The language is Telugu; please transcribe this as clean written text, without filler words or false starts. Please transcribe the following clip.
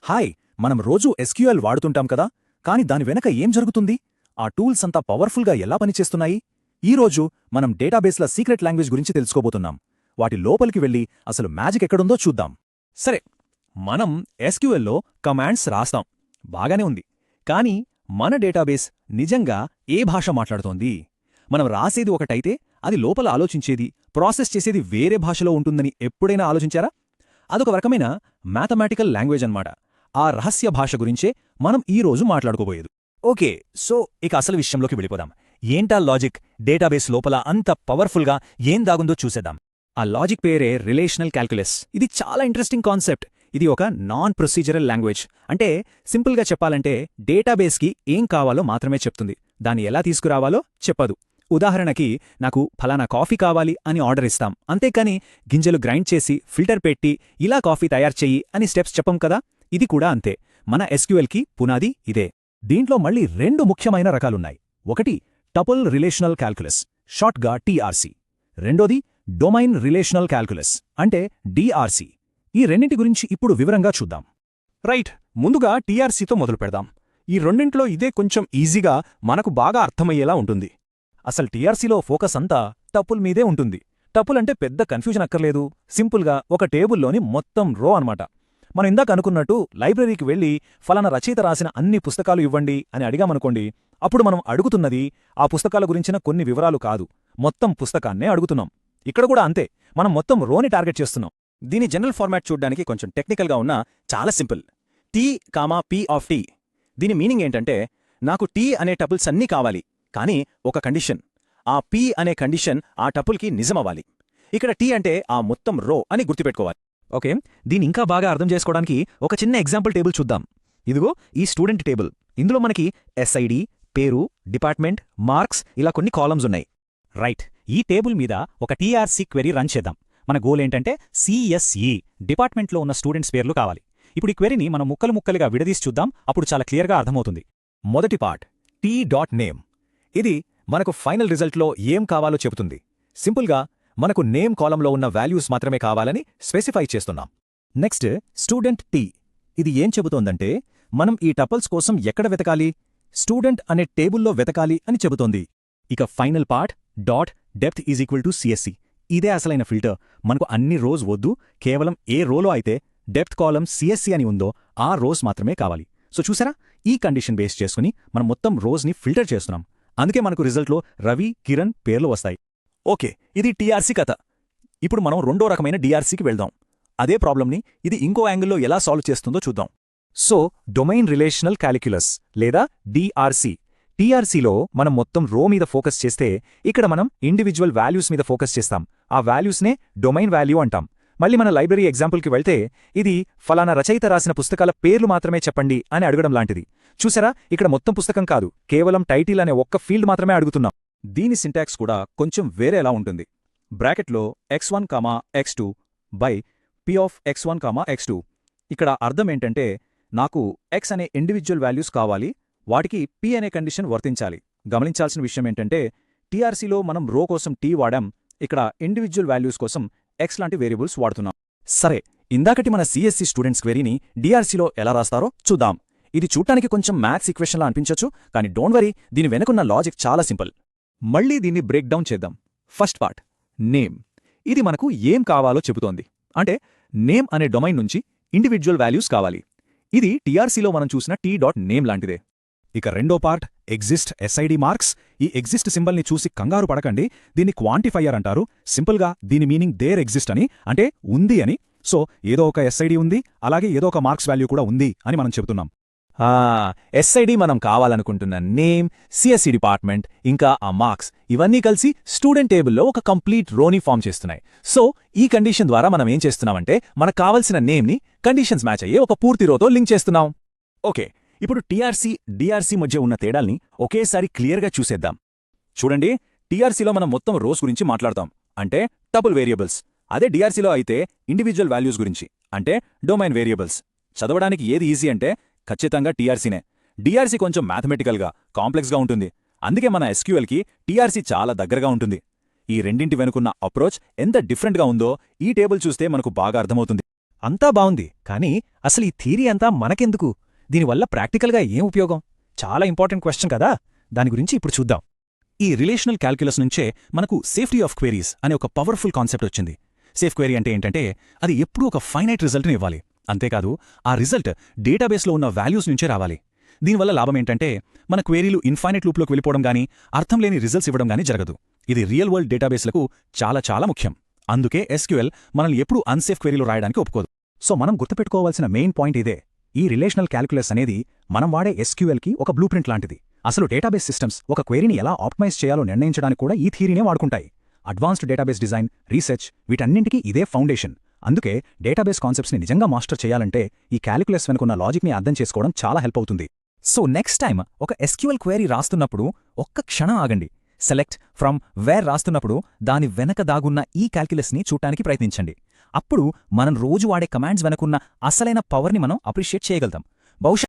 హాయ్, మనం రోజూ ఎస్క్యూఎల్ వాడుతుంటాం కదా, కాని దాని వెనక ఏం జరుగుతుంది? ఆ టూల్స్ అంతా పవర్ఫుల్గా ఎలా పనిచేస్తున్నాయి? ఈరోజు మనం డేటాబేస్ల సీక్రెట్ లాంగ్వేజ్ గురించి తెలుసుకోబోతున్నాం. వాటి లోపలికి వెళ్ళి అసలు మ్యాజిక్ ఎక్కడుందో చూద్దాం. సరే, మనం ఎస్క్యూఎల్లో కమాండ్స్ రాస్తాం, బాగానే ఉంది. కాని మన డేటాబేస్ నిజంగా ఏ భాష మాట్లాడుతోంది? మనం రాసేది ఒకటైతే అది లోపల ఆలోచించేది, ప్రాసెస్ చేసేది వేరే భాషలో ఉంటుందని ఎప్పుడైనా ఆలోచించారా? అదొక రకమైన మ్యాథమెటికల్ లాంగ్వేజ్ అన్నమాట. ఆ రహస్య భాష గురించే మనం ఈరోజు మాట్లాడుకోబోయేది. ఓకే, సో ఇక అసలు విషయంలోకి వెళ్ళిపోదాం. ఏంటా లాజిక్? డేటాబేస్ లోపల అంత పవర్ఫుల్గా ఏం దాగుందో చూసేద్దాం. ఆ లాజిక్ పేరే రిలేషనల్ క్యాల్కులస్. ఇది చాలా ఇంట్రెస్టింగ్ కాన్సెప్ట్. ఇది ఒక నాన్ ప్రొసీజరల్ లాంగ్వేజ్. అంటే సింపుల్గా చెప్పాలంటే డేటాబేస్కి ఏం కావాలో మాత్రమే చెప్తుంది, దాన్ని ఎలా తీసుకురావాలో చెప్పదు. ఉదాహరణకి, నాకు ఫలానా కాఫీ కావాలి అని ఆర్డర్ ఇస్తాం, అంతేకాని గింజలు గ్రైండ్ చేసి ఫిల్టర్ పెట్టి ఇలా కాఫీ తయారు చెయ్యి అని స్టెప్స్ చెప్పం కదా. ఇది కూడా అంతే. మన ఎస్క్యూఎల్కి పునాది ఇదే. దీంట్లో మళ్ళీ రెండు ముఖ్యమైన రకాలున్నాయి. ఒకటి టపుల్ రిలేషనల్ క్యాల్కులస్, షార్ట్గా టీఆర్సీ. రెండోది డొమైన్ రిలేషనల్ క్యాల్కులస్, అంటే డిఆర్సీ. ఈ రెండింటి గురించి ఇప్పుడు వివరంగా చూద్దాం. రైట్, ముందుగా టీఆర్సీతో మొదలు పెడదాం. ఈ రెండింట్లో ఇదే కొంచెం ఈజీగా మనకు బాగా అర్థమయ్యేలా ఉంటుంది. అసలు టీఆర్సీలో ఫోకస్ అంతా టపుల్ మీదే ఉంటుంది. టపుల్ అంటే పెద్ద కన్ఫ్యూజన్ అక్కర్లేదు, సింపుల్గా ఒక టేబుల్లోని మొత్తం రో అన్నమాట. మనం ఇందాక అనుకున్నట్టు లైబ్రరీకి వెళ్ళి ఫలానా రచయిత రాసిన అన్ని పుస్తకాలు ఇవ్వండి అని అడిగామనుకోండి, అప్పుడు మనం అడుగుతున్నది ఆ పుస్తకాల గురించిన కొన్ని వివరాలు కాదు, మొత్తం పుస్తకాన్నే అడుగుతున్నాం. ఇక్కడ కూడా అంతే, మనం మొత్తం రోని టార్గెట్ చేస్తున్నాం. దీని జనరల్ ఫార్మాట్ చూడ్డానికి కొంచెం టెక్నికల్గా ఉన్నా చాలా simple. T comma P of T. దీని మీనింగ్ ఏంటంటే, నాకు టీ అనే టపుల్స్ అన్నీ కావాలి, కానీ ఒక కండిషన్. ఆ పీ అనే కండిషన్ ఆ టపుల్కి నిజమవ్వాలి. ఇక్కడ టీ అంటే ఆ మొత్తం రో అని గుర్తుపెట్టుకోవాలి. ఓకే, దీని ఇంకా బాగా అర్థం చేసుకోవడానికి ఒక చిన్న ఎగ్జాంపుల్ టేబుల్ చూద్దాం. ఇదిగో ఈ స్టూడెంట్ టేబుల్. ఇందులో మనకి ఎస్ఐడి, పేరు, డిపార్ట్మెంట్, మార్క్స్ ఇలా కొన్ని కాలమ్స్ ఉన్నాయి. రైట్, ఈ టేబుల్ మీద ఒక టీఆర్సీ క్వెరీ రన్ చేద్దాం. మన గోల్ ఏంటంటే సిఎస్ఈ, డిపార్ట్మెంట్లో ఉన్న స్టూడెంట్స్ పేర్లు కావాలి. ఇప్పుడు ఈ క్వెరీని మనం ముక్కలు ముక్కలుగా విడదీసి చూద్దాం, అప్పుడు చాలా క్లియర్గా అర్థమవుతుంది. మొదటి పార్ట్ టీ.నేమ్. ఇది మనకు ఫైనల్ రిజల్ట్లో ఏం కావాలో చెబుతుంది. సింపుల్గా మనకు నేమ్ కాలంలో ఉన్న వాల్యూస్ మాత్రమే కావాలని స్పెసిఫై చేస్తున్నాం. Next student T. ఇది ఏం చెబుతోందంటే, మనం ఈ టపుల్స్ కోసం ఎక్కడ వెతకాలి? స్టూడెంట్ అనే టేబుల్లో వెతకాలి అని చెబుతోంది. ఇక ఫైనల్ పార్ట్ .డెప్త్ CSE. ఇదే అసలైన ఫిల్టర్. మనకు అన్ని రోస్ వద్దు, కేవలం ఏ రోలో అయితే డెప్త్ కాలం CSE అని ఉందో ఆ రోస్ మాత్రమే కావాలి. సో చూసారా, ఈ కండిషన్ బేస్ చేసుకుని మనం మొత్తం రోస్ని ఫిల్టర్ చేస్తున్నాం. అందుకే మనకు రిజల్ట్లో రవి, కిరణ్ పేర్లు వస్తాయి. ఓకే, ఇది టీఆర్సీ కథ. ఇప్పుడు మనం రెండో రకమైన డిఆర్సీకి వెళ్దాం. అదే ప్రాబ్లంని ఇది ఇంకో యాంగిల్లో ఎలా సాల్వ్ చేస్తుందో చూద్దాం. సో డొమైన్ రిలేషనల్ క్యాలిక్యులస్ లేదా డిఆర్సీ. టీఆర్సీలో మనం మొత్తం రో మీద ఫోకస్ చేస్తే, ఇక్కడ మనం ఇండివిజువల్ వాల్యూస్ మీద ఫోకస్ చేస్తాం. ఆ వాల్యూస్నే డొమైన్ వాల్యూ అంటాం. మళ్ళీ మన లైబ్రరీ ఎగ్జాంపుల్కి వెళ్తే, ఇది ఫలానా రచయిత రాసిన పుస్తకాల పేర్లు మాత్రమే చెప్పండి అని అడగడం లాంటిది. చూసారా, ఇక్కడ మొత్తం పుస్తకం కాదు, కేవలం టైటిల్ అనే ఒక్క ఫీల్డ్ మాత్రమే అడుగుతున్నాం. దీని సింటాక్స్ కూడా కొంచెం వేరేలా ఉంటుంది. బ్రాకెట్లో x1, x2 by p of x1, x2. ఇక్కడ అర్థం ఏంటంటే, నాకు x అనే ఇండివిజువల్ వాల్యూస్ కావాలి, వాటికి p అనే కండిషన్ వర్తించాలి. గమనించాల్సిన విషయం ఏంటంటే, టీఆర్సీలో మనం రో కోసం t వాడాం, ఇక్కడ ఇండివిజువల్ వాల్యూస్ కోసం x లాంటి వేరియబుల్స్ వాడుతున్నాం. సరే, ఇందాకటి మన సిఎస్సి స్టూడెంట్స్ క్వెరీని డిఆర్సీలో ఎలా రాస్తారో చూద్దాం. ఇది చూడటానికి కొంచెం మ్యాథ్స్ ఈక్వేషన్లా అనిపించొచ్చు, కానీ డోంట్ వరీ, దీని వెనుకున్న లాజిక్ చాలా సింపుల్. మళ్ళీ దీన్ని బ్రేక్ డౌన్ చేద్దాం. First part name. ఇది మనకు ఏం కావాలో చెబుతోంది. అంటే నేమ్ అనే డొమైన్ నుంచి ఇండివిజువల్ వాల్యూస్ కావాలి. ఇది టీఆర్సీలో మనం చూసిన టీ.నేమ్ లాంటిదే. ఇక రెండో పార్ట్ ఎగ్జిస్ట్ ఎస్ఐడి మార్క్స్. ఈ ఎగ్జిస్ట్ సింబల్ని చూసి కంగారు పడకండి, దీన్ని క్వాంటిఫైయర్ అంటారు. సింపుల్గా దీని మీనింగ్ దేర్ ఎగ్జిస్ట్ అని, అంటే ఉంది అని. సో ఏదో ఒక ఎస్ఐడి ఉంది, అలాగే ఏదో ఒక మార్క్స్ వాల్యూ కూడా ఉంది అని మనం చెబుతున్నాం. ఎస్ఐడి మనం కావాలనుకుంటున్న నేమ్, సిఎస్సి డిపార్ట్మెంట్, ఇంకా ఆ మార్క్స్, ఇవన్నీ కలిసి స్టూడెంట్ టేబుల్లో ఒక కంప్లీట్ రోని ఫామ్ చేస్తున్నాయి. సో ఈ కండిషన్ ద్వారా మనం ఏం చేస్తున్నామంటే, మనకు కావలసిన నేమ్ని కండిషన్స్ మ్యాచ్ అయ్యే ఒక పూర్తి రోతో లింక్ చేస్తున్నాం. ఓకే, ఇప్పుడు టీఆర్సీ, డిఆర్సీ మధ్య ఉన్న తేడాల్ని ఒకేసారి క్లియర్గా చూసేద్దాం. చూడండి, టీఆర్సీలో మనం మొత్తం రోస్ గురించి మాట్లాడతాం, అంటే టపుల్ వేరియబుల్స్. అదే డిఆర్సీలో అయితే ఇండివిజువల్ వాల్యూస్ గురించి, అంటే డొమైన్ వేరియబుల్స్. చదవడానికి ఏది ఈజీ అంటే ఖచ్చితంగా టీఆర్సీనే. డిఆర్సీ కొంచెం మ్యాథమెటికల్గా, కాంప్లెక్స్గా ఉంటుంది. అందుకే మన ఎస్క్యూఎల్కి టీఆర్సీ చాలా దగ్గరగా ఉంటుంది. ఈ రెండింటి వెనుకున్న అప్రోచ్ ఎంత డిఫరెంట్గా ఉందో ఈ టేబుల్ చూస్తే మనకు బాగా అర్థమవుతుంది. అంతా బావుంది, కానీ అసలు ఈ థియరీ అంతా మనకెందుకు? దీనివల్ల ప్రాక్టికల్గా ఏం ఉపయోగం? చాలా ఇంపార్టెంట్ క్వశ్చన్ కదా, దాని గురించి ఇప్పుడు చూద్దాం. ఈ రిలేషనల్ క్యాల్క్యులస్ నుంచే మనకు సేఫ్టీ ఆఫ్ క్వెరీస్ అనే ఒక పవర్ఫుల్ కాన్సెప్ట్ వచ్చింది. సేఫ్ క్వెరీ అంటే ఏంటంటే అది ఎప్పుడూ ఒక ఫైనైట్ రిజల్ట్ని ఇవ్వాలి. అంతేకాదు ఆ రిజల్ట్ డేటాబేస్లో ఉన్న వాల్యూస్ నుంచే రావాలి. దీనివల్ల లాభమేంటంటే మన క్వెరీలు ఇన్ఫైనైట్ లూప్లోకి వెళ్ళిపోవడం గానీ అర్థం లేని రిజల్ట్స్ ఇవ్వడం గానీ జరగదు. ఇది రియల్ వరల్డ్ డేటాబేస్లకు చాలా చాలా ముఖ్యం. అందుకే ఎస్క్యూఎల్ మనల్ని ఎప్పుడూ అన్సేఫ్ క్వెరీలు రాయడానికి ఒప్పుకోదు. సో మనం గుర్తుపెట్టుకోవాల్సిన మెయిన్ పాయింట్ ఇదే. ఈ రిలేషనల్ క్యాల్కులస్ అనేది మనం వాడే ఎస్క్యూఎల్కి ఒక బ్లూ ప్రింట్ లాంటిది. అసలు డేటాబేస్ సిస్టమ్స్ ఒక క్వెరీని ఎలా ఆప్టిమైజ్ చేయాలో నిర్ణయించడానికి కూడా ఈ థియరీనే వాడుకుంటాయి. అడ్వాన్స్డ్ డేటాబేస్ డిజైన్, రీసెర్చ్ వీటన్నింటికీ ఇదే ఫౌండేషన్. అందుకే డేటాబేస్ కాన్సెప్ట్స్ని నిజంగా మాస్టర్ చేయాలంటే ఈ క్యాలిక్యులస్ వెనుకున్న లాజిక్ని అర్థం చేసుకోవడం చాలా హెల్ప్ అవుతుంది. సో నెక్స్ట్ టైం ఒక ఎస్క్యూఎల్ క్వెరీ రాస్తున్నప్పుడు ఒక్క క్షణం ఆగండి. సెలెక్ట్ ఫ్రమ్ వేర్ రాస్తున్నప్పుడు దాని వెనక దాగున్న ఈ క్యాల్కులస్ని చూడటానికి ప్రయత్నించండి. అప్పుడు మనం రోజు వాడే కమాండ్స్ వెనకున్న అసలైన పవర్ని మనం అప్రిషియేట్ చేయగలుగుతాం. బహుశా